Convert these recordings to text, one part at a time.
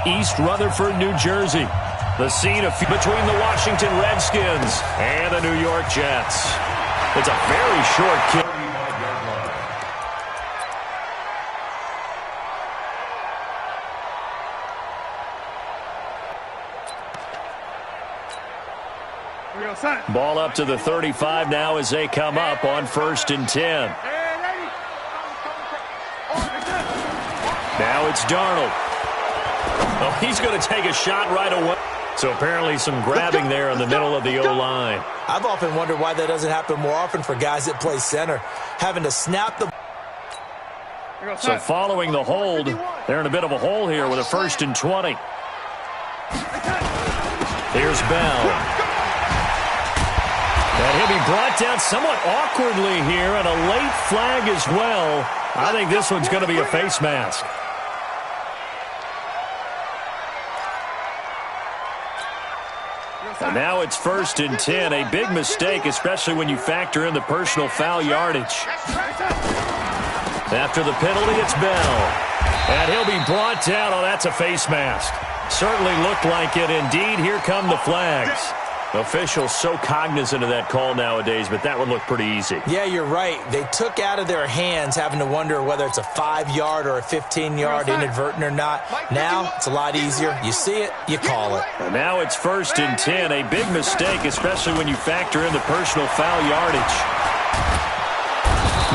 East Rutherford, New Jersey. The scene between the Washington Redskins and the New York Jets. It's a very short kick. Ball up to the 35 now as they come up on 1st and 10. Now it's Darnold. Oh, he's going to take a shot right away. So apparently some grabbing there in the middle of the O-line. I've often wondered why that doesn't happen more often for guys that play center. Having to snap the... So following the hold, they're in a bit of a hole here with a 1st and 20. Here's Bell. And he'll be brought down somewhat awkwardly here, and a late flag as well. I think this one's going to be a face mask. And now it's 1st and 10. A big mistake, especially when you factor in the personal foul yardage. After the penalty, it's Bell. And he'll be brought down. Oh, that's a face mask. Certainly looked like it. Indeed, here come the flags. Officials so cognizant of that call nowadays, but that would look pretty easy. Yeah, you're right. They took out of their hands having to wonder whether it's a 5-yard or a 15-yard inadvertent or not. Now, it's a lot easier. You see it, you call it. And now it's 1st and 10. A big mistake, especially when you factor in the personal foul yardage.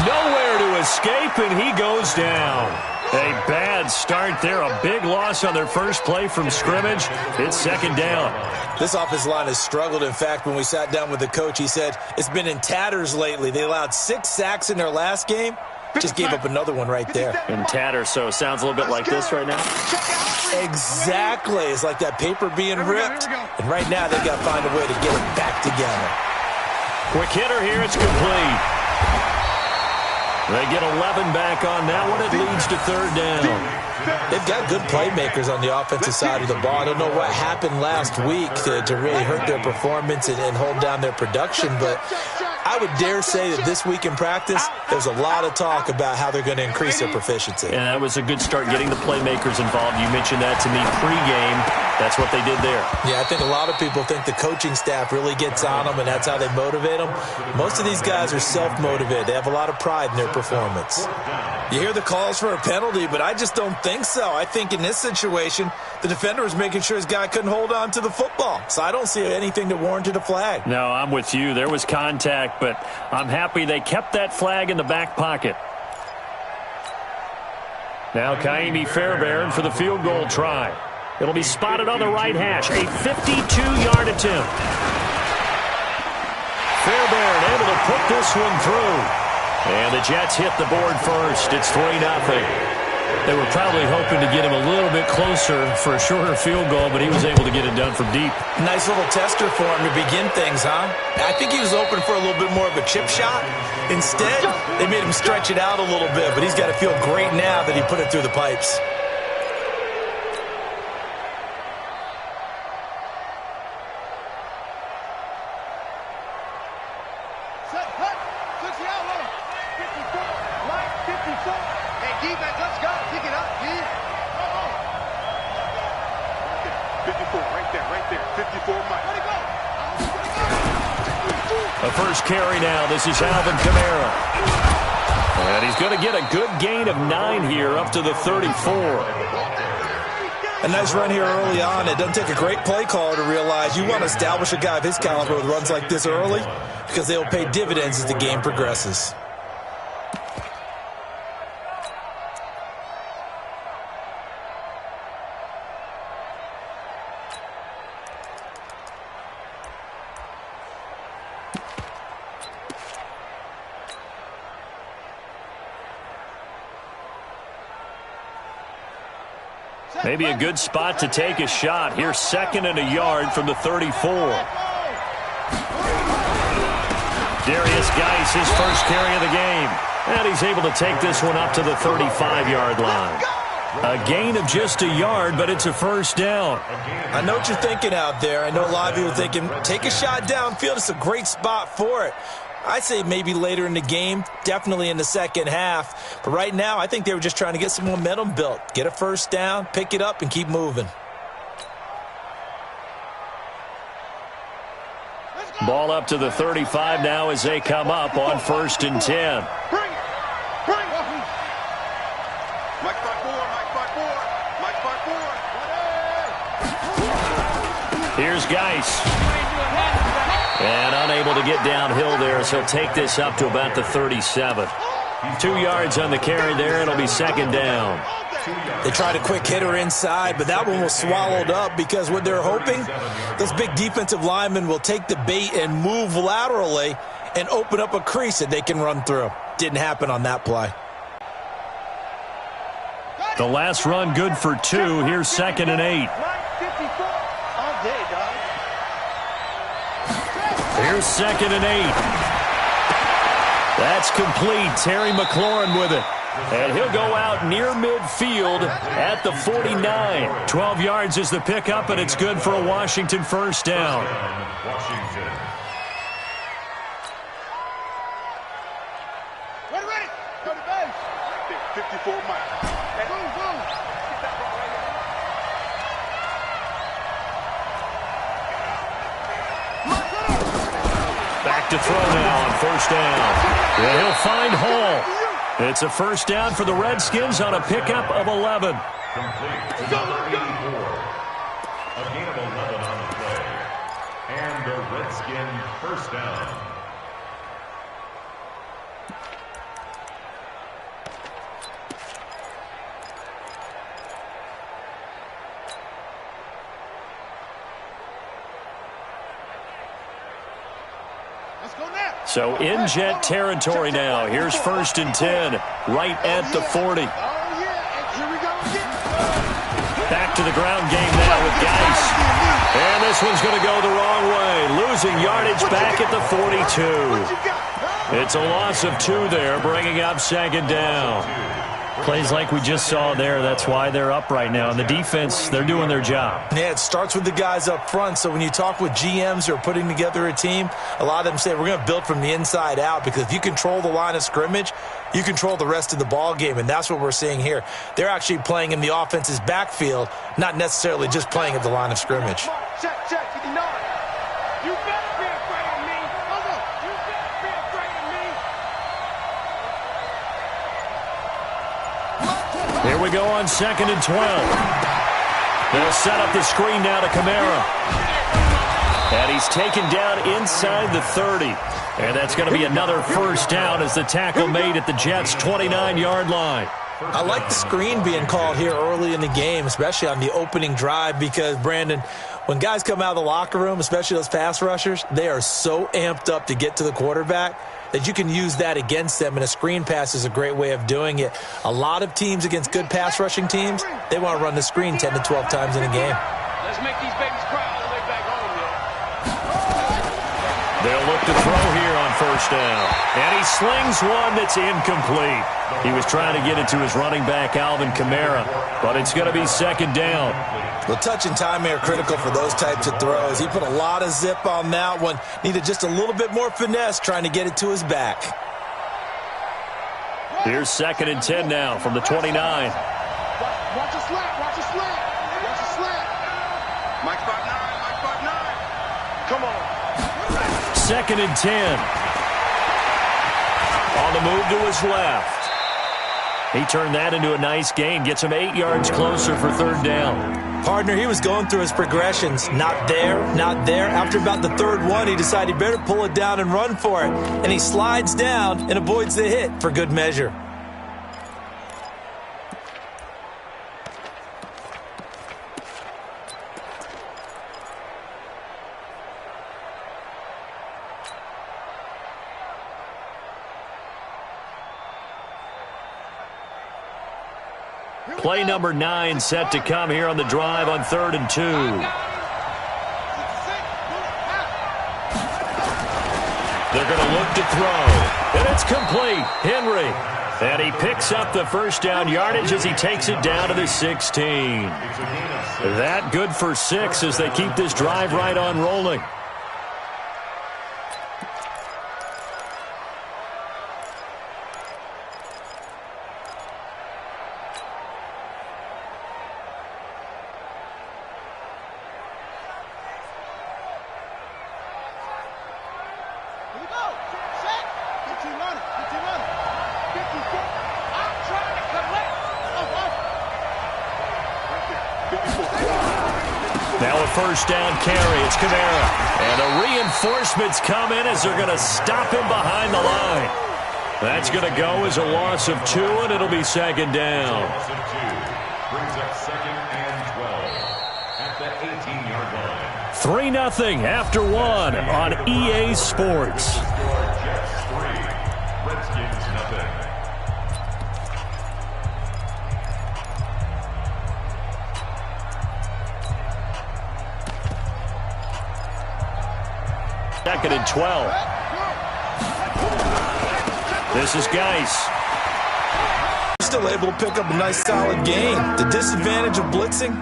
Nowhere to escape, and he goes down. A bad start there. A big loss on their first play from scrimmage. It's 2nd down. This offensive line has struggled. In fact, when we sat down with the coach, he said it's been in tatters lately. They allowed 6 sacks in their last game. Just gave up another one right there. In tatters, so it sounds a little bit like this right now. Exactly. It's like that paper being ripped. And right now, they've got to find a way to get it back together. Quick hitter here. It's complete. They get 11 back on that one. It leads to 3rd down. They've got good playmakers on the offensive side of the ball. I don't know what happened last week to really hurt their performance and hold down their production, but I would dare say that this week in practice, there's a lot of talk about how they're going to increase their proficiency. And that was a good start getting the playmakers involved. You mentioned that to me pregame. That's what they did there. Yeah, I think a lot of people think the coaching staff really gets on them, and that's how they motivate them. Most of these guys are self-motivated. They have a lot of pride in their performance. You hear the calls for a penalty, but I just don't think so. I think in this situation, the defender was making sure his guy couldn't hold on to the football. So I don't see anything that warranted a flag. No, I'm with you. There was contact, but I'm happy they kept that flag in the back pocket. Now Kaimi Fairbairn for the field goal try. It'll be spotted on the right hash. A 52-yard attempt. Fairbairn able to put this one through. And the Jets hit the board first. It's 3-0. They were probably hoping to get him a little bit closer for a shorter field goal, but he was able to get it done from deep. Nice little tester for him to begin things, huh? I think he was open for a little bit more of a chip shot. Instead, they made him stretch it out a little bit, but he's got to feel great now that he put it through the pipes. The first carry now. This is Alvin Kamara. And he's going to get a good gain of 9 here up to the 34. A nice run here early on. It doesn't take a great play caller to realize you want to establish a guy of his caliber with runs like this early because they will pay dividends as the game progresses. Maybe a good spot to take a shot. Here's 2nd and a yard from the 34. Darius Geis, his first carry of the game. And he's able to take this one up to the 35-yard line. A gain of just a yard, but it's a 1st down. I know what you're thinking out there. I know a lot of you are thinking, take a shot downfield. It's a great spot for it. I'd say maybe later in the game, definitely in the second half. But right now, I think they were just trying to get some momentum built. Get a first down, pick it up, and keep moving. Ball up to the 35 now as they come up on 1st and 10. Here's Geis. And unable to get downhill there, so he'll take this up to about the 37. 2 yards on the carry there. It'll be second down. They tried a quick hitter inside, but that one was swallowed up because what they're hoping, those big defensive linemen will take the bait and move laterally and open up a crease that they can run through. Didn't happen on that play. The last run good for 2. Here's 2nd and 8. Here's 2nd and 8. That's complete. Terry McLaurin with it. And he'll go out near midfield at the 49. 12 yards is the pickup, and it's good for a Washington first down. Ready. Go to base. 54 miles. Back to throw now on first down. And he'll find Hall. It's a first down for the Redskins on a pickup of 11. Complete to number 84. A gain of 11 on the play. And the Redskin first down. So in Jet territory now. Here's 1st and 10, right at the 40. Back to the ground game now with Geis. And this one's going to go the wrong way. Losing yardage back at the 42. It's a loss of 2 there, bringing up 2nd down. Plays like we just saw there. That's why they're up right now. And the defense, they're doing their job. Yeah, it starts with the guys up front. So when you talk with GMs who are putting together a team, a lot of them say we're going to build from the inside out, because if you control the line of scrimmage, you control the rest of the ball game, and that's what we're seeing here. They're actually playing in the offense's backfield, not necessarily just playing at the line of scrimmage. Check, 59. You better be afraid of me. Hold on. You better be afraid of me. Here we go on 2nd and 12. They'll set up the screen now to Kamara. And he's taken down inside the 30. And that's going to be another first down as the tackle made at the Jets' 29-yard line. I like the screen being called here early in the game, especially on the opening drive, because, Brandon, when guys come out of the locker room, especially those pass rushers, they are so amped up to get to the quarterback that you can use that against them, and a screen pass is a great way of doing it. A lot of teams against good pass rushing teams, they want to run the screen 10 to 12 times in a game. Let's make these babies cry all the way back home, man. They'll look to throw here on first down. And he slings one that's incomplete. He was trying to get it to his running back, Alvin Kamara, but it's going to be 2nd down. Well, touch and timing are critical for those types of throws. He put a lot of zip on that one. Needed just a little bit more finesse trying to get it to his back. Here's 2nd and 10 now from the 29. Watch a slap. Watch a slap. Watch a slap. Mike 5'9". Come on. 2nd and 10. On the move to his left. He turned that into a nice gain. Gets him 8 yards closer for 3rd down. Partner, he was going through his progressions. Not there, not there. After about the 3rd one, he decided he better pull it down and run for it. And he slides down and avoids the hit for good measure. Play number 9 set to come here on the drive on 3rd and 2. They're going to look to throw. And it's complete. Henry. And he picks up the first down yardage as he takes it down to the 16. That good for 6 as they keep this drive right on rolling. Now a first down carry. It's Kamara. And the reinforcements come in as they're going to stop him behind the line. That's going to go as a loss of 2, and it'll be second down. Loss of 2 brings up 2nd and 12 at the 18-yard line. 3-0 after 1 on EA Sports. Jets 3, Redskins nothing. Second and 12. This is Geis. Still able to pick up a nice solid gain. The disadvantage of blitzing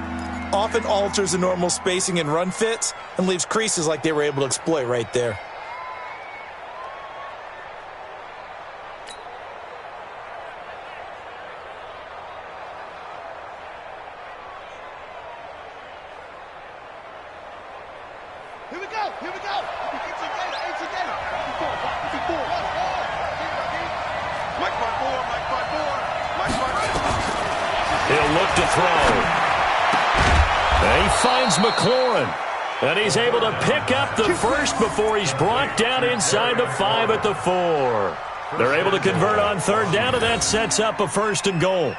often alters the normal spacing and run fits and leaves creases like they were able to exploit right there. Here we go, here we go. He'll look to throw. And he finds McLaurin. And he's able to pick up the first before he's brought down inside the 5 at the 4. They're able to convert on third down, and that sets up a 1st and goal.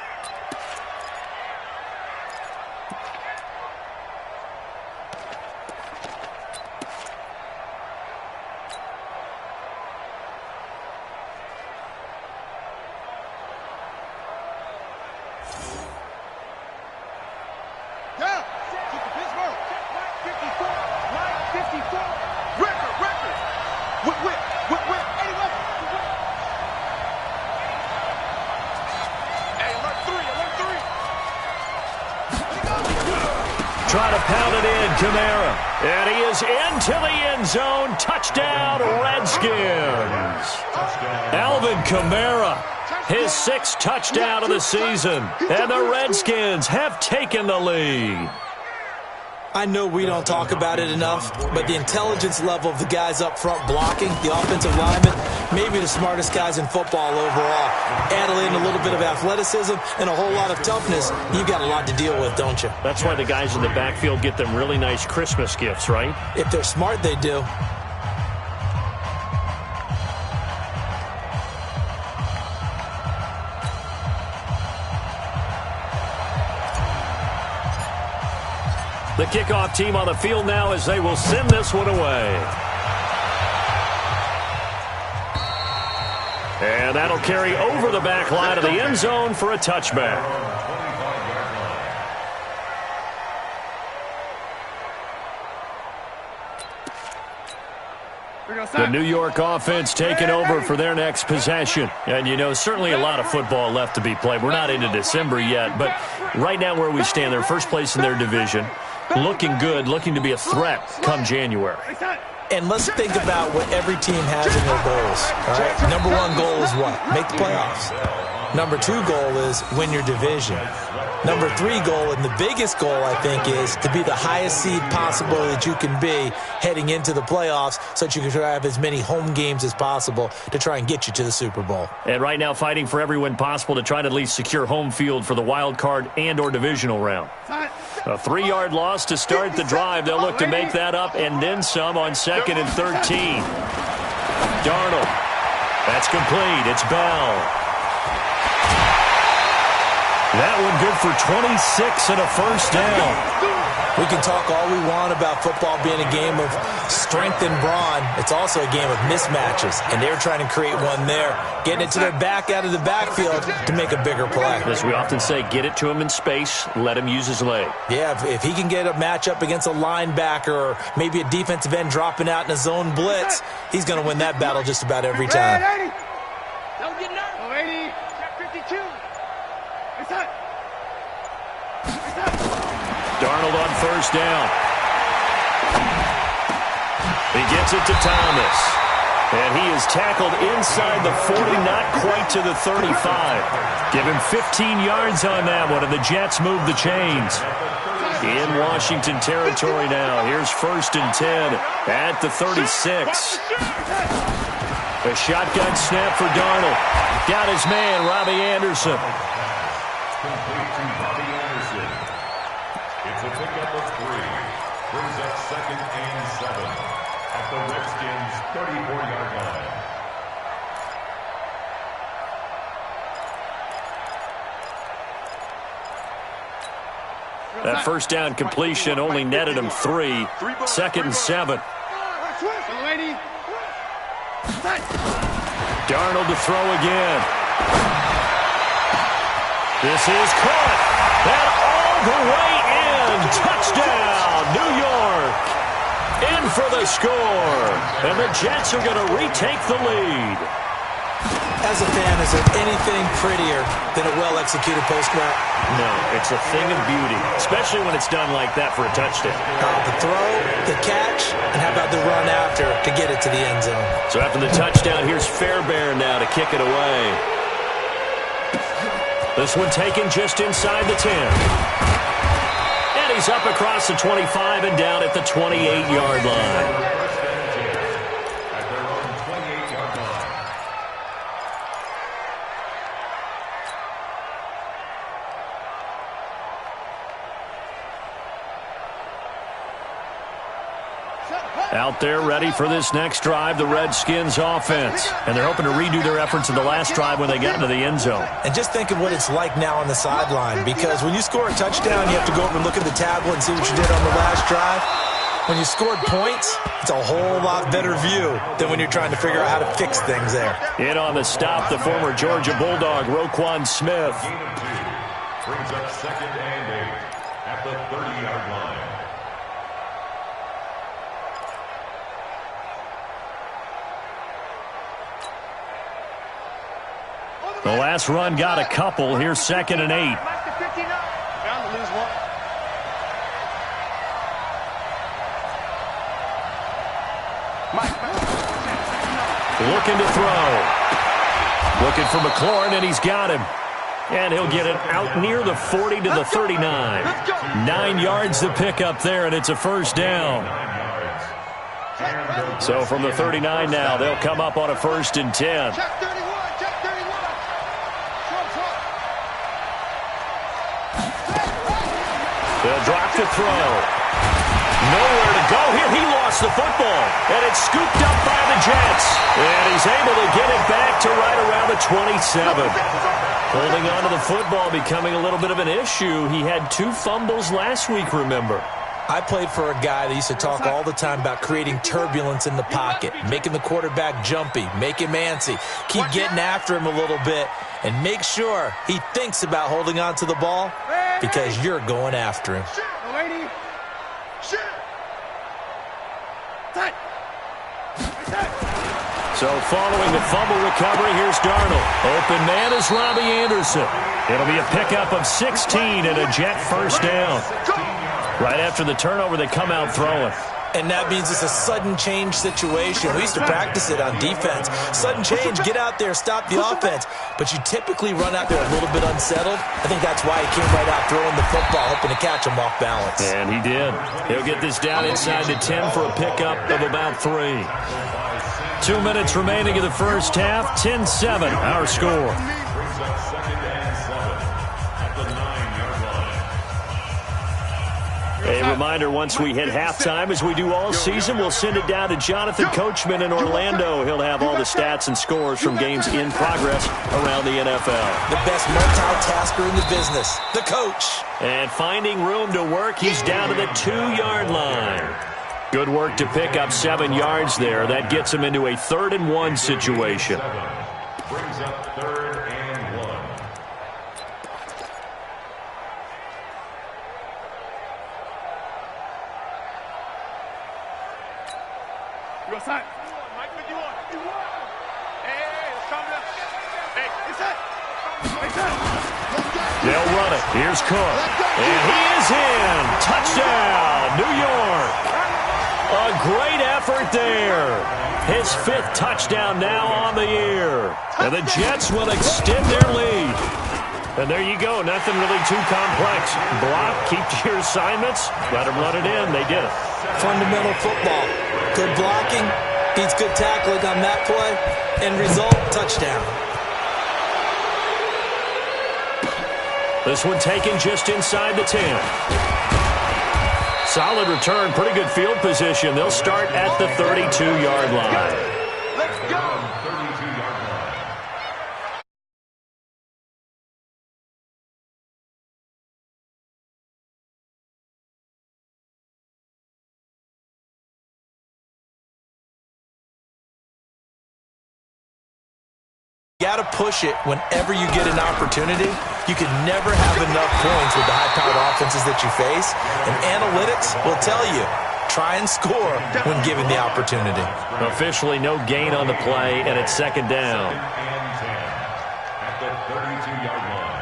Try to pound it in, Kamara. And he is into the end zone. Touchdown, Redskins. Alvin Kamara, his 6th touchdown of the season. And the Redskins have taken the lead. I know we don't talk about it enough, but the intelligence level of the guys up front blocking, the offensive linemen, maybe the smartest guys in football overall. Add in a little bit of athleticism and a whole lot of toughness, you've got a lot to deal with, don't you? That's why the guys in the backfield get them really nice Christmas gifts, right? If they're smart, they do. The kickoff team on the field now as they will send this one away. And that'll carry over the back line of the end zone for a touchback. The New York offense taking over for their next possession. And, you know, certainly a lot of football left to be played. We're not into December yet, but right now where we stand, they're first place in their division. Looking good, looking to be a threat come January. And let's think about what every team has in their goals. All right? Number 1 goal is what? Make the playoffs. Number 2 goal is win your division. Number 3 goal, and the biggest goal, I think, is to be the highest seed possible that you can be heading into the playoffs so that you can have as many home games as possible to try and get you to the Super Bowl. And right now fighting for every win possible to try to at least secure home field for the wild card and or divisional round. A 3-yard loss to start the drive. They'll look to make that up and then some on 2nd and 13. Darnold. That's complete. It's Bell. That one good for 26 and a first down. We can talk all we want about football being a game of strength and brawn. It's also a game of mismatches, and they're trying to create one there, getting it to their back out of the backfield to make a bigger play. As we often say, get it to him in space, let him use his leg. Yeah, if he can get a matchup against a linebacker or maybe a defensive end dropping out in a zone blitz, he's going to win that battle just about every time. Don't get nervous. 52. Darnold on first down. He gets it to Thomas. And he is tackled inside the 40, not quite to the 35. Give him 15 yards on that one, and the Jets move the chains. In Washington territory now. Here's 1st and 10 at the 36. A shotgun snap for Darnold. Got his man, Robbie Anderson. Complete to Robbie Anderson. It's a pickup of 3. Brings up 2nd and 7 at the Redskins' 34-yard line. That first down completion only netted him 3. 2nd and 7. Darnold to throw again. This is caught. And all the way in. Touchdown, New York. In for the score. And the Jets are going to retake the lead. As a fan, is there anything prettier than a well-executed post route? No, it's a thing of beauty, especially when it's done like that for a touchdown. The throw, the catch, and how about the run after to get it to the end zone? So after the touchdown, here's Fairbairn now to kick it away. This one taken just inside the 10. And he's up across the 25 and down at the 28-yard line. Out there ready for this next drive, the Redskins offense. And they're hoping to redo their efforts in the last drive when they got into the end zone. And just think of what it's like now on the sideline, because when you score a touchdown, you have to go over and look at the tablet and see what you did on the last drive. When you scored points, it's a whole lot better view than when you're trying to figure out how to fix things there. In on the stop, the former Georgia Bulldog, Roquan Smith. Brings up 2nd and 8 at the 30-yard line. The last run got a couple. Here's 2nd and 8. Looking to throw. Looking for McLaurin, and he's got him. And he'll get it out near the 40 to the 39. 9 yards to pick up there, and it's a first down. So from the 39 now, they'll come up on a 1st and 10. They'll drop to throw. Nowhere to go here. He lost the football. And it's scooped up by the Jets. And he's able to get it back to right around the 27. Holding on to the football becoming a little bit of an issue. He had 2 fumbles last week, remember. I played for a guy that used to talk all the time about creating turbulence in the pocket, making the quarterback jumpy, make him antsy, keep getting after him a little bit, and make sure he thinks about holding on to the ball because you're going after him. So following the fumble recovery, here's Darnold. Open man is Robbie Anderson. It'll be a pickup of 16 and a Jet first down. Right after the turnover, they come out throwing. And that means it's a sudden change situation. We used to practice it on defense. Sudden change, get out there, stop the offense. But you typically run out there a little bit unsettled. I think that's why he came right out throwing the football, hoping to catch him off balance. And he did. He'll get this down inside the 10 for a pickup of about 3. 2 minutes remaining in the first half. 10-7, our score. A reminder, once we hit halftime, as we do all season, we'll send it down to Jonathan Coachman in Orlando. He'll have all the stats and scores from games in progress around the NFL. The best multitasker in the business, the coach. And finding room to work, he's down to the 2-yard line. Good work to pick up 7 yards there. That gets him into a 3rd and 1 situation. Brings up 3rd and 1. You outside. Mike, what do you want? Hey, let's calm down. Hey, inside. They'll run it. Here's Cook. And he is in. Touchdown, New York. A great effort there. His 5th touchdown now on the year. And the Jets will extend their lead. And there you go. Nothing really too complex. Block, keep to your assignments, let them run it in. They did it. Fundamental football. Good blocking, beats good tackling on that play. End result, touchdown. This one taken just inside the 10. Solid return, pretty good field position. They'll start at the 32-yard line. Let's go. You got to push it whenever you get an opportunity. You can never have enough points with the high-powered offenses that you face. And analytics will tell you, try and score when given the opportunity. Officially no gain on the play, and it's second down. And 10 at the 32-yard line.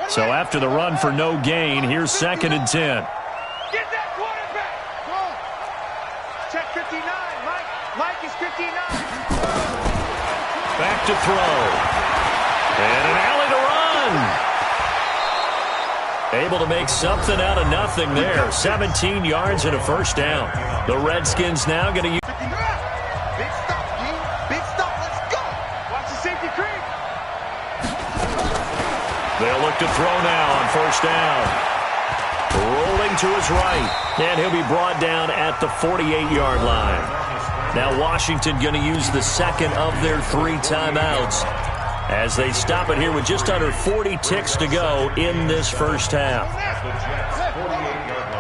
So after the run for no gain, here's second and 10. Get that quarterback. Check 59. Mike is 59. Back to throw. And an alley to run. Able to make something out of nothing there. 17 yards and a first down. The Redskins now going to use... Big stop, G. Big stop. Let's go. Watch the safety creep. They'll look to throw now on first down. Rolling to his right. And he'll be brought down at the 48-yard line. Now Washington going to use the second of their 3 timeouts as they stop it here with just under 40 ticks to go in this first half. The Jets 48-yard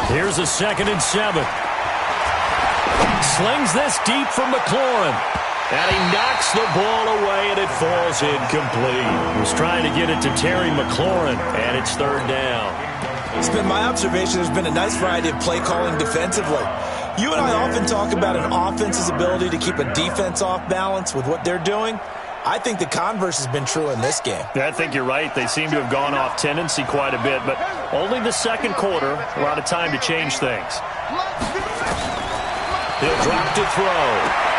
line. Here's a second and 7. Slings this deep from McLaurin. And he knocks the ball away, and it falls incomplete. He was trying to get it to Terry McLaurin, and it's third down. It's been my observation there's been a nice variety of play calling defensively. You and I often talk about an offense's ability to keep a defense off balance with what they're doing. I think the converse has been true in this game. Yeah, I think you're right. They seem to have gone off tendency quite a bit, but only the second quarter, a lot of time to change things. He'll drop to throw.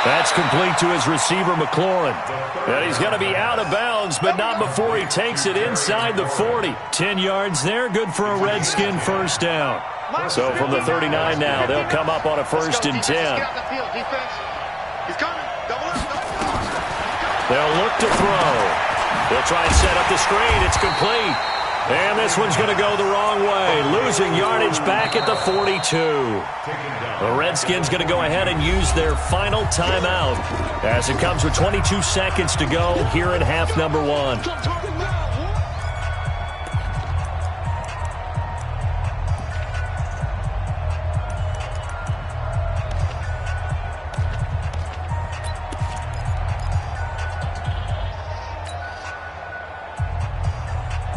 That's complete to his receiver, McLaurin. And he's going to be out of bounds, but not before he takes it inside the 40. 10 yards there, good for a Redskin first down. So from the 39 now, they'll come up on a first and 10. They'll look to throw. They'll try and set up the screen. It's complete. And this one's going to go the wrong way, losing yardage back at the 42. The Redskins going to go ahead and use their final timeout as it comes with 22 seconds to go here in half number 1.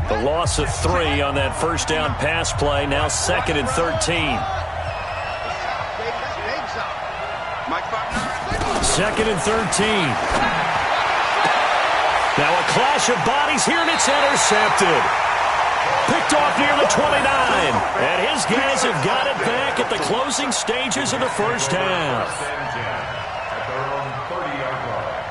The loss of 3 on that first down pass play, now second and 13. Second and 13. Now a clash of bodies here, and it's intercepted. Picked off near the 29. And his guys have got it back at the closing stages of the first half. At their own 30-yard line.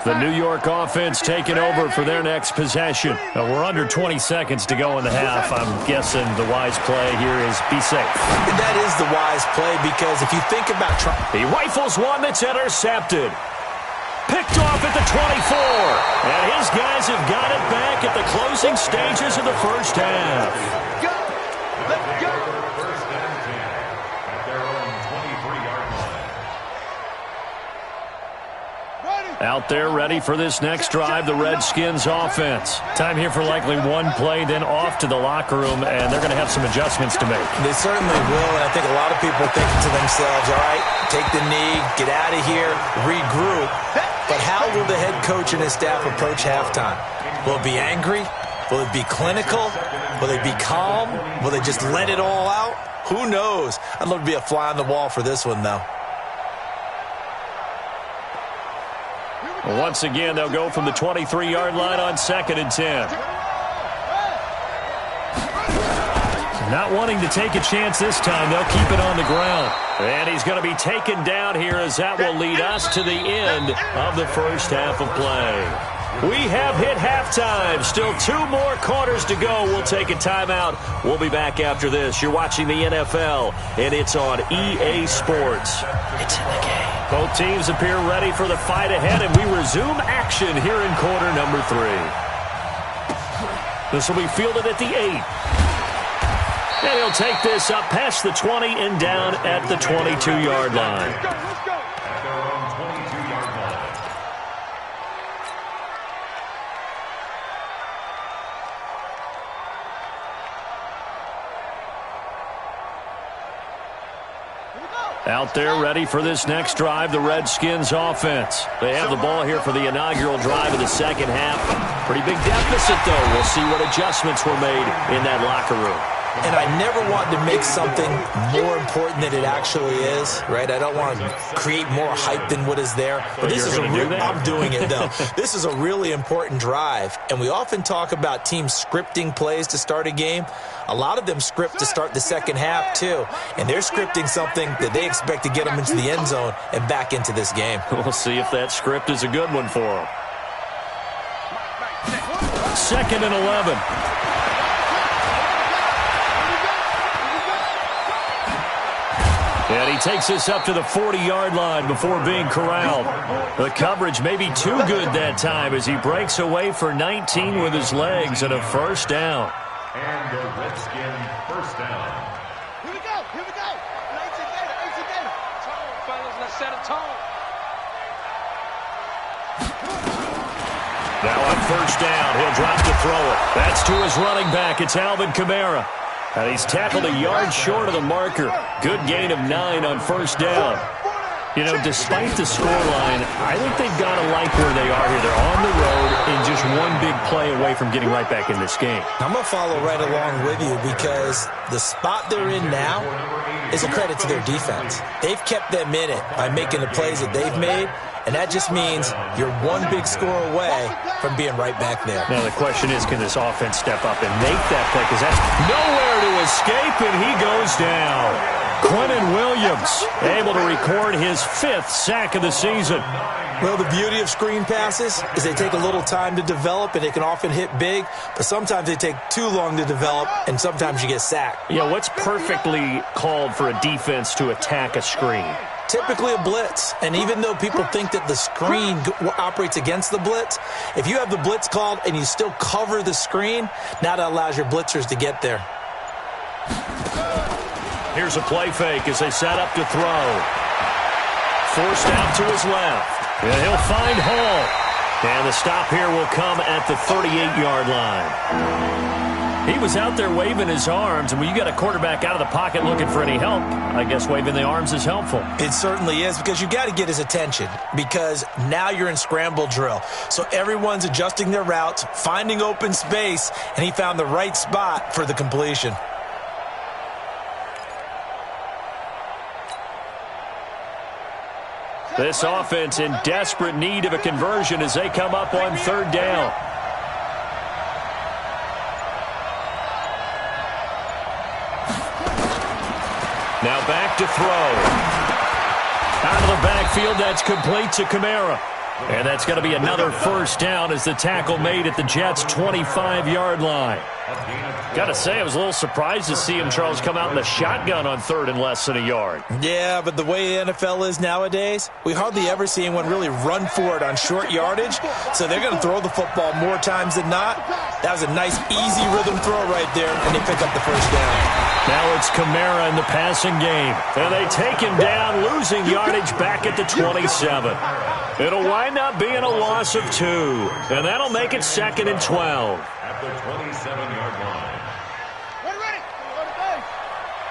The New York offense taking over for their next possession. We're under 20 seconds to go in the half. I'm guessing the wise play here is be safe. That is the wise play because if you think about he rifles one that's intercepted. Picked off at the 24. And his guys have got it back at the closing stages of the first half. Go! Let's go! First and 10 at their own 23-yard line. Out there ready for this next drive, the Redskins offense. Time here for likely one play, then off to the locker room, and they're going to have some adjustments to make. They certainly will, and I think a lot of people are thinking to themselves, all right, take the knee, get out of here, regroup. But how will the head coach and his staff approach halftime? Will it be angry? Will it be clinical? Will they be calm? Will they just let it all out? Who knows? I'd love to be a fly on the wall for this one, though. Once again, they'll go from the 23-yard line on second and 10. Not wanting to take a chance this time, they'll keep it on the ground. And he's going to be taken down here as that will lead us to the end of the first half of play. We have hit halftime. Still 2 more quarters to go. We'll take a timeout. We'll be back after this. You're watching the NFL, and it's on EA Sports. It's in the game. Both teams appear ready for the fight ahead, and we resume action here in quarter number 3. This will be fielded at the 8. And he'll take this up past the 20 and down at the 22-yard line. At their own 22-yard line. Out there ready for this next drive, the Redskins offense. They have the ball here for the inaugural drive of the second half. Pretty big deficit, though. We'll see what adjustments were made in that locker room. And I never want to make something more important than it actually is, right? I don't want to create more hype than what is there. But this is I'm doing it, though. This is a really important drive. And we often talk about teams scripting plays to start a game. A lot of them script to start the second half, too. And they're scripting something that they expect to get them into the end zone and back into this game. We'll see if that script is a good one for them. 2nd and 11. And he takes this up to the 40-yard line before being corralled. The coverage may be too good that time as he breaks away for 19 with his legs and a first down. And the Redskin first down. Here we go. Here we go. Ace again. Tone, fellas. Let's set a tone. Now on first down, he'll drop to throw it. That's to his running back. It's Alvin Kamara. And he's tackled a yard short of the marker. Good gain of 9 on first down. You know, despite the scoreline, I think they've got to like where they are here. They're on the road and just one big play away from getting right back in this game. I'm going to follow right along with you because the spot they're in now is a credit to their defense. They've kept them in it by making the plays that they've made, and that just means you're one big score away from being right back there. Now the question is, can this offense step up and make that play? Because that's nowhere to escape, and he goes down. Quentin Williams able to record his 5th sack of the season. Well, the beauty of screen passes is they take a little time to develop, and they can often hit big, but sometimes they take too long to develop, and sometimes you get sacked. Yeah, what's perfectly called for a defense to attack a screen? Typically a blitz, and even though people think that the screen operates against the blitz, if you have the blitz called and you still cover the screen, now that allows your blitzers to get there. Here's a play fake as they set up to throw. Forced out to his left. And he'll find Hall. And the stop here will come at the 38-yard line. He was out there waving his arms, and when you got a quarterback out of the pocket looking for any help, I guess waving the arms is helpful. It certainly is, because you got to get his attention, because now you're in scramble drill. So everyone's adjusting their routes, finding open space, and he found the right spot for the completion. This offense in desperate need of a conversion as they come up on 3rd down. Now back to throw. Out of the backfield, that's complete to Kamara. And that's going to be another first down as the tackle made at the Jets' 25-yard line. Got to say, I was a little surprised to see him, Charles, come out in the shotgun on 3rd and less than a yard. Yeah, but the way the NFL is nowadays, we hardly ever see anyone really run for it on short yardage, so they're going to throw the football more times than not. That was a nice, easy rhythm throw right there, and they pick up the first down. Now it's Kamara in the passing game, and they take him down, losing yardage back at the 27. It'll wind up being a loss of 2, and that'll make it 2nd and 12. At the 27-yard line. Ready.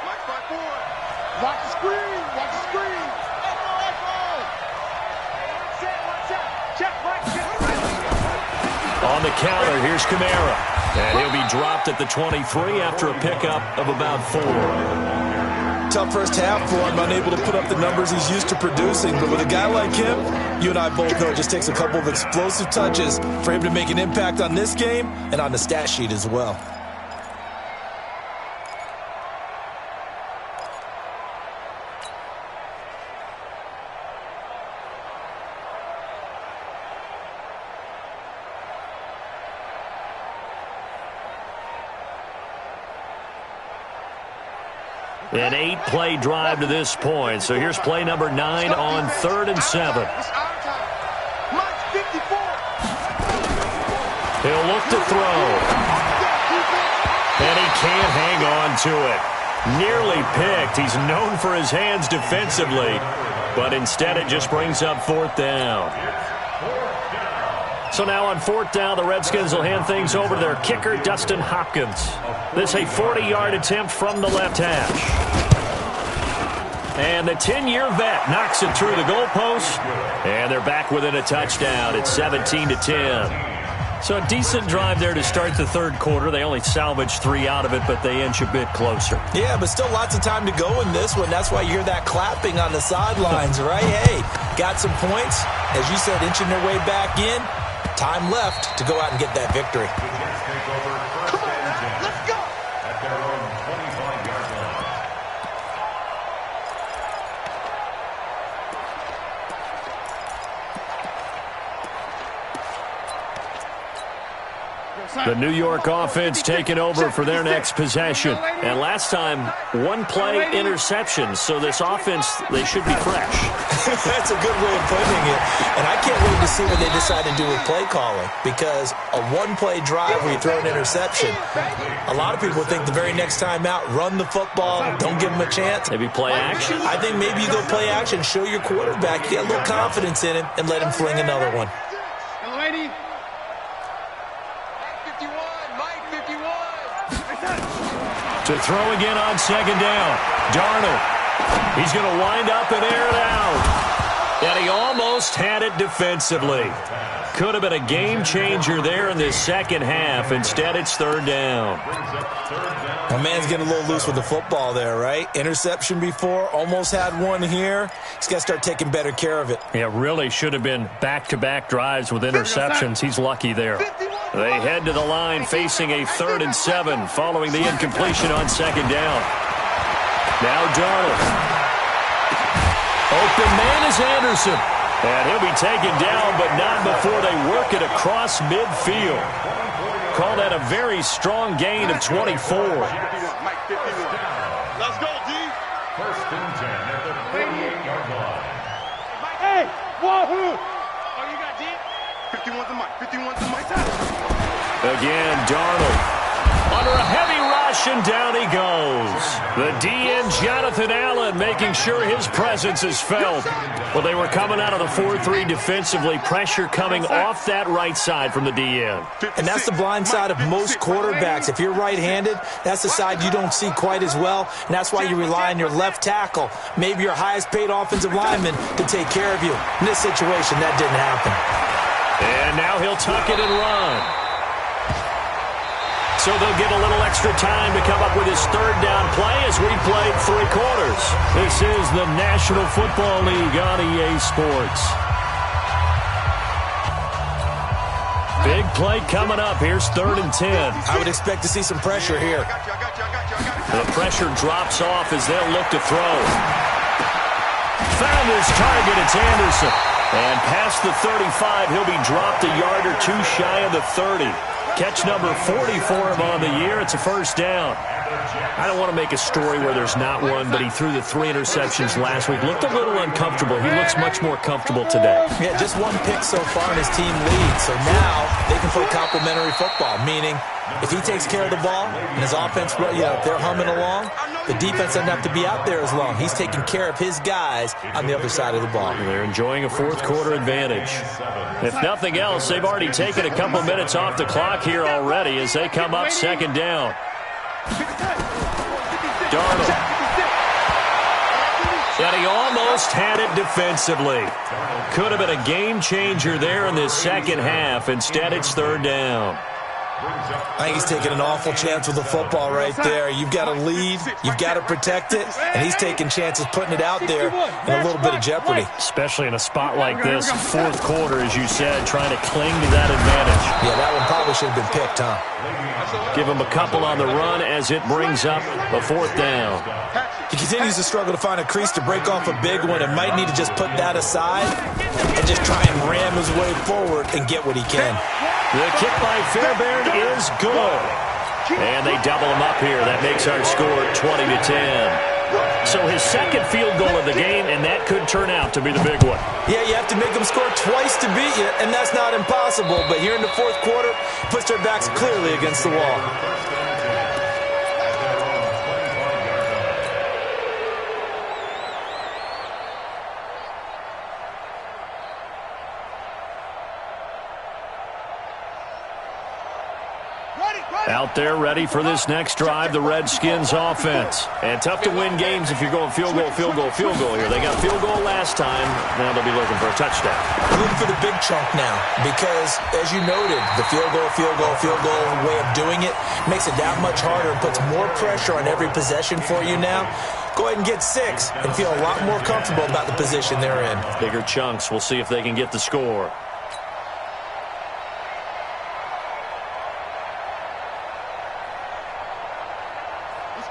Watch my board. Watch the screen. Watch the screen. Echo. Check. On the counter, here's Kamara. And he'll be dropped at the 23 after a pickup of about 4. Tough first half for him, unable to put up the numbers he's used to producing. But with a guy like him, you and I both know it just takes a couple of explosive touches for him to make an impact on this game and on the stat sheet as well. An 8-play drive to this point. So here's play number 9 on 3rd and 7. He'll look to throw. And he can't hang on to it. Nearly picked. He's known for his hands defensively. But instead it just brings up 4th down. So now on 4th down, the Redskins will hand things over to their kicker, Dustin Hopkins. This a 40-yard attempt from the left hash. And the 10-year vet knocks it through the goalpost. And they're back within a touchdown. It's 17-10. So a decent drive there to start the 3rd quarter. They only salvaged 3 out of it, but they inch a bit closer. Yeah, but still lots of time to go in this one. That's why you hear that clapping on the sidelines, right? Hey, got some points. As you said, inching their way back in. Time left to go out and get that victory. Come on, let's go. At their own 25-yard line. The New York offense taking over for their next possession. And last time, 1-play interception. So this offense, they should be fresh. That's a good way of putting it. And I can't wait to see what they decide to do with play calling. Because a 1-play drive where you throw an interception, a lot of people think the very next time out, run the football, don't give them a chance. Maybe play action? I think maybe you go play action, show your quarterback, get a little confidence in him, and let him fling another one. Lady. To throw again on 2nd down. Darnold. He's going to wind up and air it out. And he almost had it defensively. Could have been a game changer there in this second half. Instead, it's 3rd down. My man's getting a little loose with the football there, right? Interception before, almost had one here. He's got to start taking better care of it. Yeah, really should have been back-to-back drives with interceptions. He's lucky there. They head to the line facing a 3rd and 7 following the incompletion on 2nd down. Now Darnold. Open man is Anderson. And he'll be taken down, but not before they work it across midfield. Call that a very strong gain of 24. Let's go, D. 1st and 10 at the 38-yard line. Hey, wahoo! Oh, you got D? 51's the mic. 51's the mic. Again, Darnold. Under a heavy rush, and down he goes. The DN, Jonathan Allen, making sure his presence is felt. Well, they were coming out of the 4-3 defensively. Pressure coming off that right side from the DN. And that's the blind side of most quarterbacks. If you're right-handed, that's the side you don't see quite as well, and that's why you rely on your left tackle, maybe your highest-paid offensive lineman, to take care of you. In this situation, that didn't happen. And now he'll tuck it and run. So they'll get a little extra time to come up with his 3rd down play as we played 3 quarters. This is the National Football League on EA Sports. Big play coming up. Here's 3rd and 10. I would expect to see some pressure here. The pressure drops off as they'll look to throw. Found his target. It's Anderson. And past the 35, he'll be dropped a yard or 2 shy of the 30. Catch number 40 for him on the year. It's a 1st down. I don't want to make a story where there's not one, but he threw the 3 interceptions last week. Looked a little uncomfortable. He looks much more comfortable today. Yeah, just 1 pick so far and his team leads. So now they can play complementary football, meaning if he takes care of the ball and his offense, if they're humming along, the defense doesn't have to be out there as long. He's taking care of his guys on the other side of the ball. They're enjoying a 4th quarter advantage. If nothing else, they've already taken a couple minutes off the clock here already as they come up 2nd down. Darnold. And he almost had it defensively. Could have been a game changer there in this second half. Instead, it's 3rd down. I think he's taking an awful chance with the football right there. You've got to lead, you've got to protect it, and he's taking chances putting it out there in a little bit of jeopardy. Especially in a spot like this, 4th quarter, as you said, trying to cling to that advantage. Yeah, that one probably should have been picked, huh? Give him a couple on the run as it brings up a 4th down. He continues to struggle to find a crease to break off a big one and might need to just put that aside and just try and ram his way forward and get what he can. The kick by Fairbairn is good. And they double him up here. That makes our score 20-10. So his second field goal of the game, and that could turn out to be the big one. Yeah, you have to make them score twice to beat you, and that's not impossible. But here in the fourth quarter, puts their backs clearly against the wall. Out there ready for this next drive, the Redskins offense. And tough to win games if you're going field goal, field goal, field goal here. They got field goal last time. Now they'll be looking for a touchdown. Looking for the big chunk now because, as you noted, the field goal way of doing it makes it that much harder and puts more pressure on every possession for you now. Go ahead and get 6 and feel a lot more comfortable about the position they're in. Bigger chunks. We'll see if they can get the score.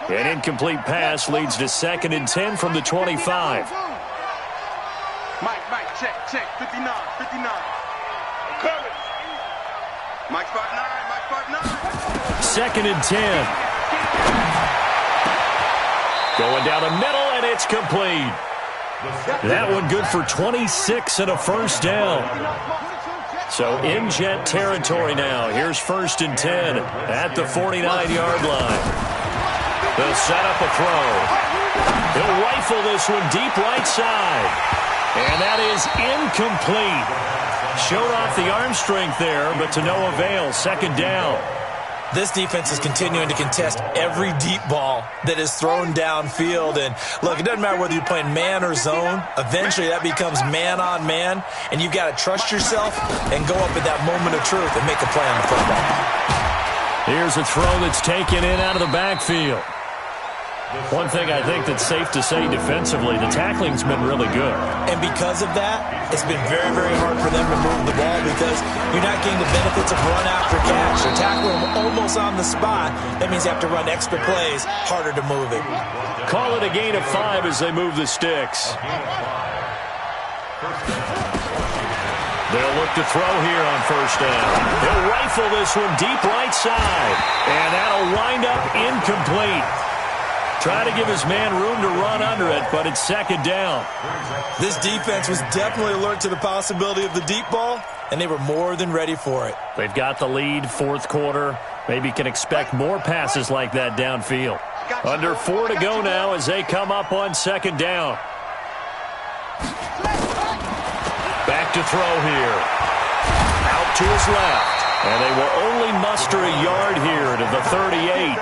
An incomplete pass leads to 2nd and 10 from the 25. Mike, check, 59. Cover. Mike, 5'9", 2nd and 10. Going down the middle, and it's complete. That one good for 26 and a first down. So in Jet territory now. Here's 1st and 10 at the 49-yard line. They'll set up a throw. He'll rifle this one deep right side. And that is incomplete. Showed off the arm strength there, but to no avail. 2nd down. This defense is continuing to contest every deep ball that is thrown downfield. And, look, it doesn't matter whether you're playing man or zone. Eventually, that becomes man-on-man. And you've got to trust yourself and go up at that moment of truth and make a play on the football. Here's a throw that's taken in out of the backfield. One thing I think that's safe to say defensively, the tackling's been really good. And because of that, it's been very, very hard for them to move the ball because you're not getting the benefits of run after catch. They're tackling them almost on the spot. That means you have to run extra plays, harder to move it. Call it a gain of 5 as they move the sticks. They'll look to throw here on 1st down. He'll rifle this one deep right side. And that'll wind up incomplete. Try to give his man room to run under it, but it's 2nd down. This defense was definitely alert to the possibility of the deep ball, and they were more than ready for it. They've got the lead, 4th quarter. Maybe can expect more passes like that downfield. Under 4 to go now as they come up on 2nd down. Back to throw here. Out to his left. And they will only muster a yard here to the 38.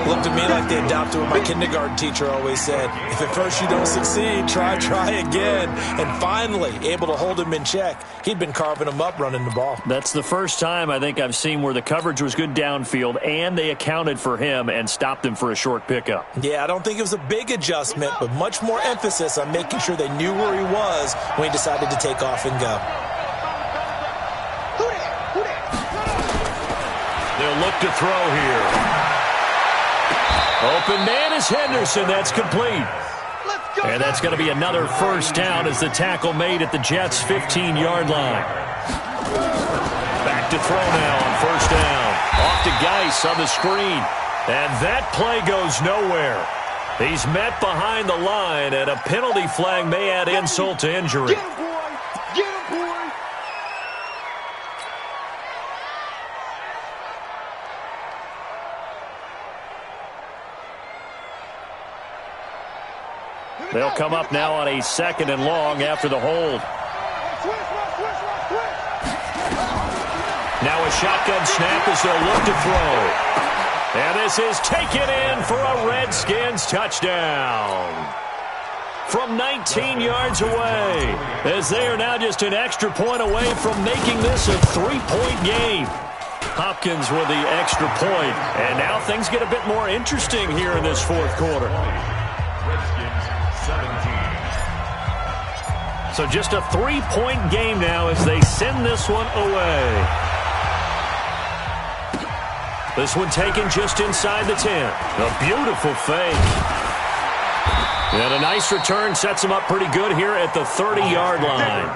Looked to me like they adopted what my kindergarten teacher always said. If at first you don't succeed, try again. And finally, able to hold him in check. He'd been carving him up running the ball. That's the first time I think I've seen where the coverage was good downfield and they accounted for him and stopped him for a short pickup. Yeah, I don't think it was a big adjustment, but much more emphasis on making sure they knew where he was when he decided to take off and go. They'll look to throw here. Open man is Henderson. That's complete. And that's going to be another 1st down as the tackle made at the Jets' 15-yard line. Back to throw now on 1st down. Off to Geis on the screen. And that play goes nowhere. He's met behind the line, and a penalty flag may add insult to injury. Get him, boy. Get him, boy. They'll come up now on a 2nd and long after the hold. Now a shotgun snap as they'll look to throw. And this is taken in for a Redskins touchdown. From 19 yards away, as they are now just an extra point away from making this a 3-point game. Hopkins with the extra point, and now things get a bit more interesting here in this 4th quarter. So just a 3-point game now as they send this one away. This one taken just inside the 10. A beautiful fake. And a nice return sets him up pretty good here at the 30-yard line.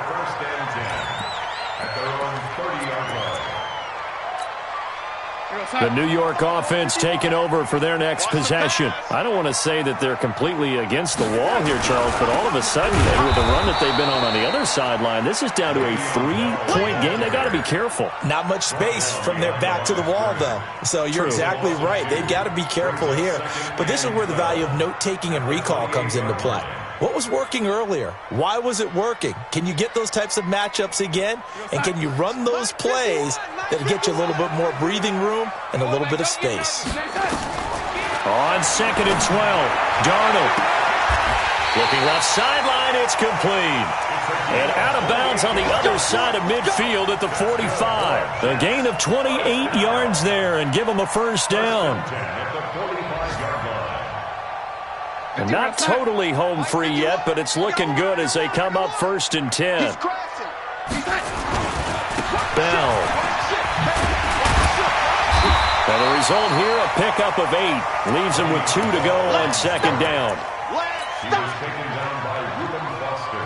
The New York offense taking over for their next possession. I don't want to say that they're completely against the wall here, Charles, but all of a sudden, with the run that they've been on the other sideline, this is down to a 3-point game. They got to be careful. Not much space from their back to the wall, though. So you're exactly right. They've got to be careful here. But this is where the value of note-taking and recall comes into play. What was working earlier? Why was it working? Can you get those types of matchups again? And can you run those plays that'll get you a little bit more breathing room and a little bit of space? On 2nd and 12, Darnold. Looking left sideline, it's complete. And out of bounds on the other side of midfield at the 45. A gain of 28 yards there and give them a first down. And not totally home free yet, but it's looking good as they come up 1st and 10. Bell. And the result here, a pickup of 8. Leaves them with 2 to go on 2nd down. He was taken down by Reuben Foster.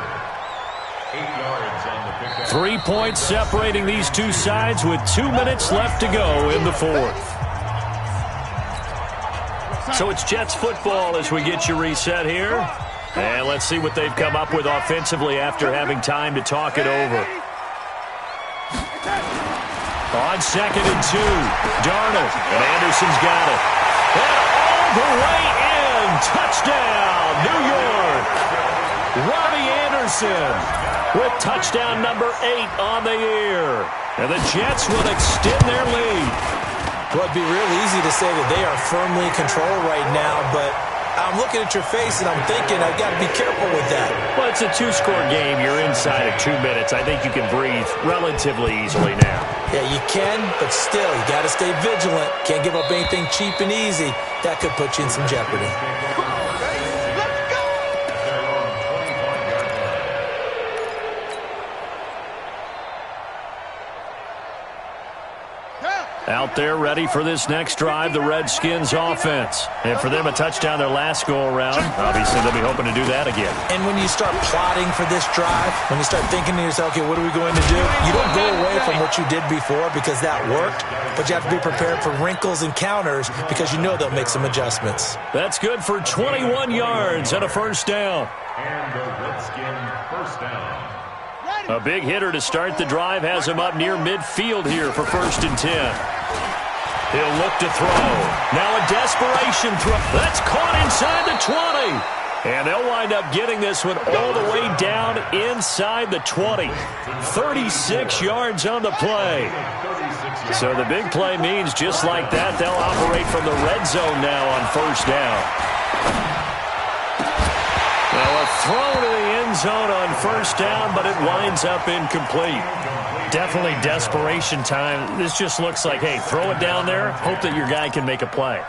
8 yards on the pickup. 3 points separating these two sides with 2 minutes left to go in the 4th. So it's Jets football as we get you reset here. And let's see what they've come up with offensively after having time to talk it over. On 2nd and 2, Darnold. And Anderson's got it. And all the way in. Touchdown, New York. Robbie Anderson with touchdown number 8 on the year. And the Jets will extend their lead. Well, it'd be real easy to say that they are firmly in control right now, but I'm looking at your face and I'm thinking I've got to be careful with that. Well, it's a 2-score game. You're inside of 2 minutes. I think you can breathe relatively easily now. Yeah, you can, but still, you got to stay vigilant. Can't give up anything cheap and easy. That could put you in some jeopardy. Out there ready for this next drive, the Redskins offense. And for them, a touchdown their last go-around. Obviously, they'll be hoping to do that again. And when you start plotting for this drive, when you start thinking to yourself, okay, what are we going to do? You don't go away from what you did before because that worked, but you have to be prepared for wrinkles and counters because you know they'll make some adjustments. That's good for 21 yards and a first down. And the Redskin first down. A big hitter to start the drive has him up near midfield here for 1st and 10. He'll look to throw. Now a desperation throw. That's caught inside the 20. And they'll wind up getting this one all the way down inside the 20. 36 yards on the play. So the big play means just like that, they'll operate from the red zone now on 1st down. Now a throw to the end zone on 1st down, but it winds up incomplete. Definitely desperation time. This just looks like, hey, throw it down there, hope that your guy can make a play.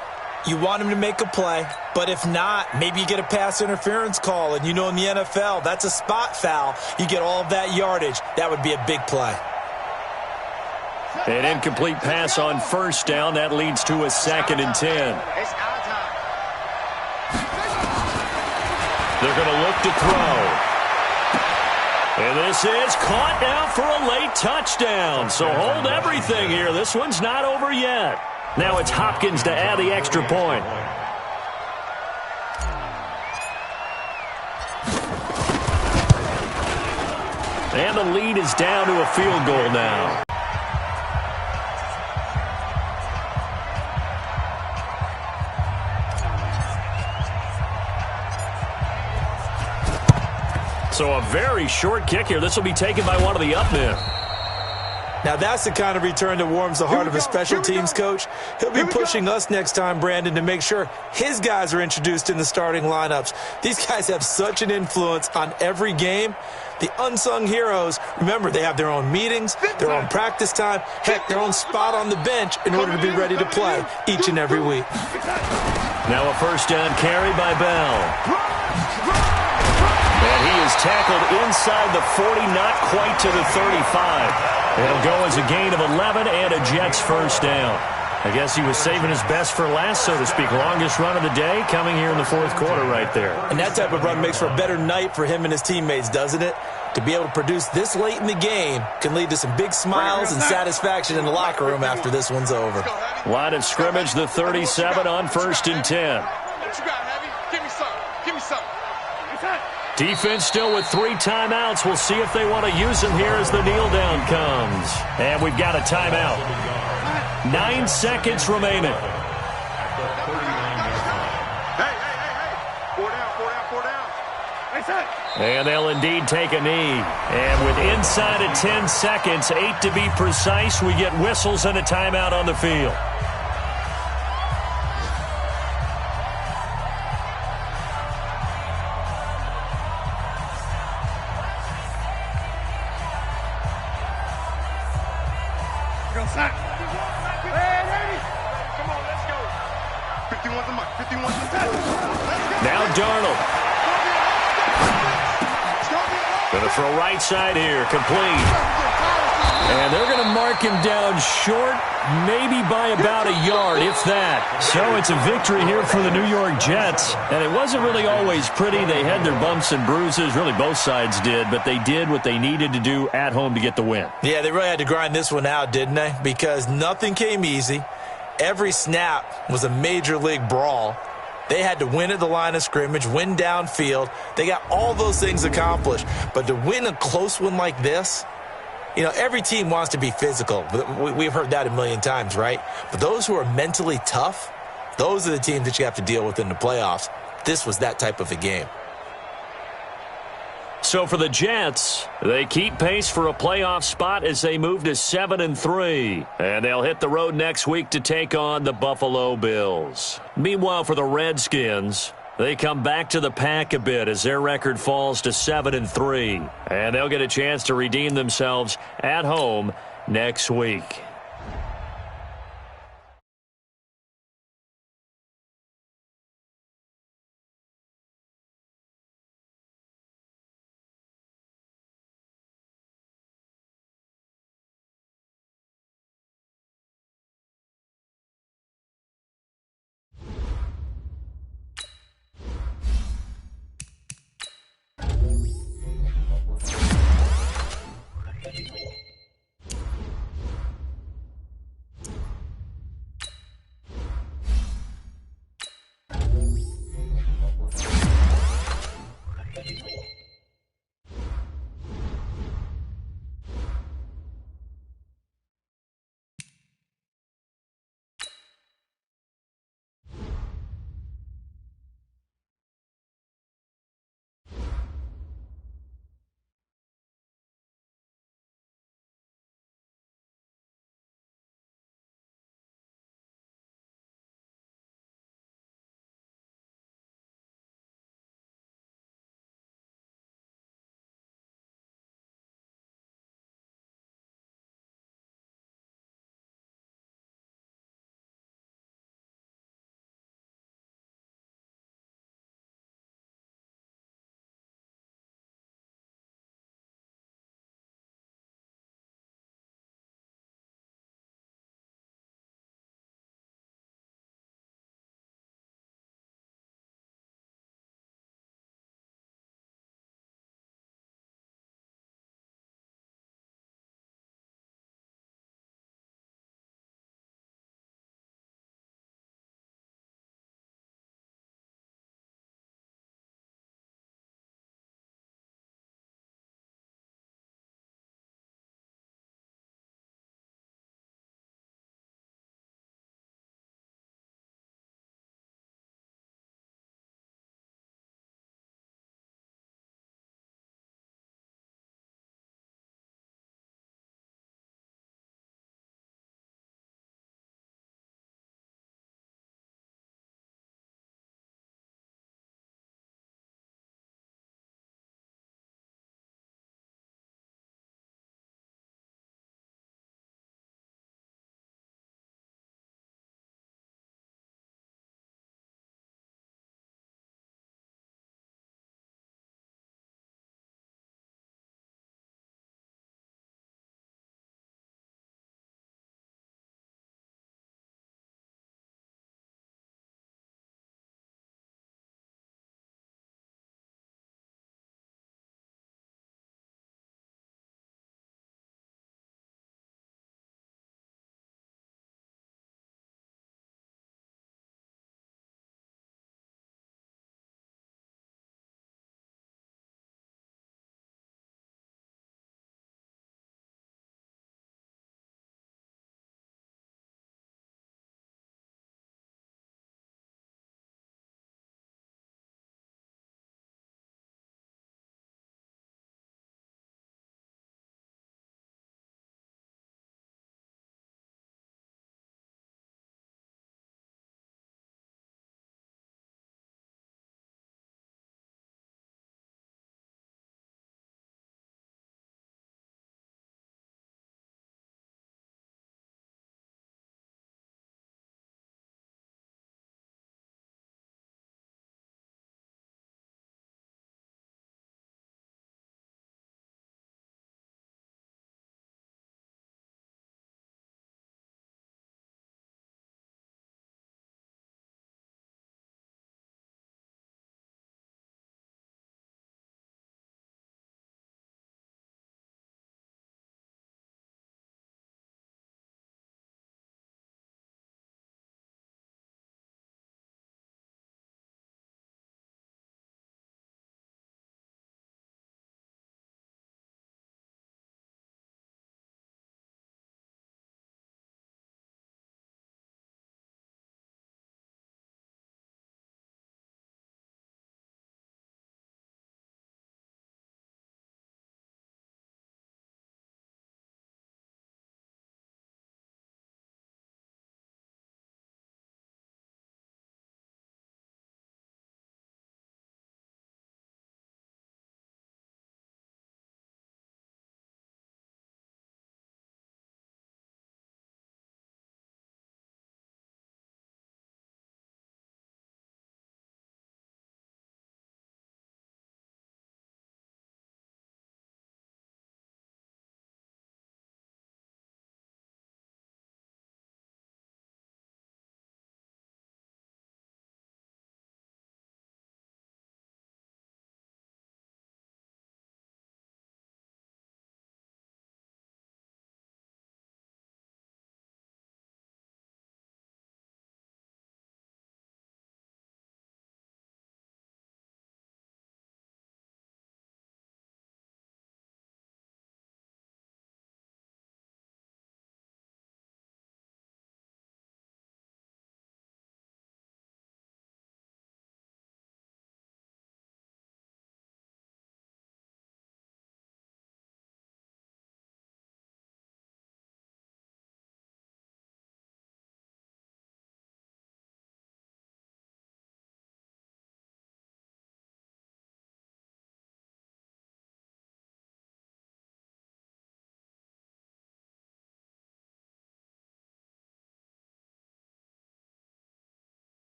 You want him to make a play, but if not, maybe you get a pass interference call, and you know in the NFL, that's a spot foul. You get all of that yardage. That would be a big play. An incomplete pass on 1st down. That leads to a 2nd and 10. They're going to look to throw. And this is caught now for a late touchdown. So hold everything here. This one's not over yet. Now it's Hopkins to add the extra point. And the lead is down to a field goal now. So a very short kick here. This will be taken by one of the up men. Now that's the kind of return that warms the heart of a special teams coach. He'll be pushing us next time, Brandon, to make sure his guys are introduced in the starting lineups. These guys have such an influence on every game. The unsung heroes, remember, they have their own meetings, their own practice time, heck, their own spot on the bench in order to be ready to play each and every week. Now a 1st down carry by Bell. And he is tackled inside the 40, not quite to the 35. It'll go as a gain of 11 and a Jets 1st down. I guess he was saving his best for last, so to speak. Longest run of the day coming here in the 4th quarter right there. And that type of run makes for a better night for him and his teammates, doesn't it? To be able to produce this late in the game can lead to some big smiles and satisfaction in the locker room after this one's over. Line of scrimmage, the 37 on 1st and 10. What you got, Heavy? Give me some. Give me some. Defense still with 3 timeouts. We'll see if they want to use them here as the kneel down comes. And we've got a timeout. 9 seconds remaining. Hey. 4 down. And they'll indeed take a knee. And with inside of 10 seconds, 8 to be precise, we get whistles and a timeout on the field. Now Darnold. Going to throw right side here, complete. And they're going to mark him down short, maybe by about a yard, if that. So it's a victory here for the New York Jets. And it wasn't really always pretty. They had their bumps and bruises. Really, both sides did. But they did what they needed to do at home to get the win. Yeah, they really had to grind this one out, didn't they? Because nothing came easy. Every snap was a major league brawl. They had to win at the line of scrimmage, win downfield. They got all those things accomplished. But to win a close one like this, you know, every team wants to be physical. We've heard that a million times, right? But those who are mentally tough, those are the teams that you have to deal with in the playoffs. This was that type of a game. So for the Jets, they keep pace for a playoff spot as they move to 7-3. And they'll hit the road next week to take on the Buffalo Bills. Meanwhile, for the Redskins, they come back to the pack a bit as their record falls to 7-3. And they'll get a chance to redeem themselves at home next week.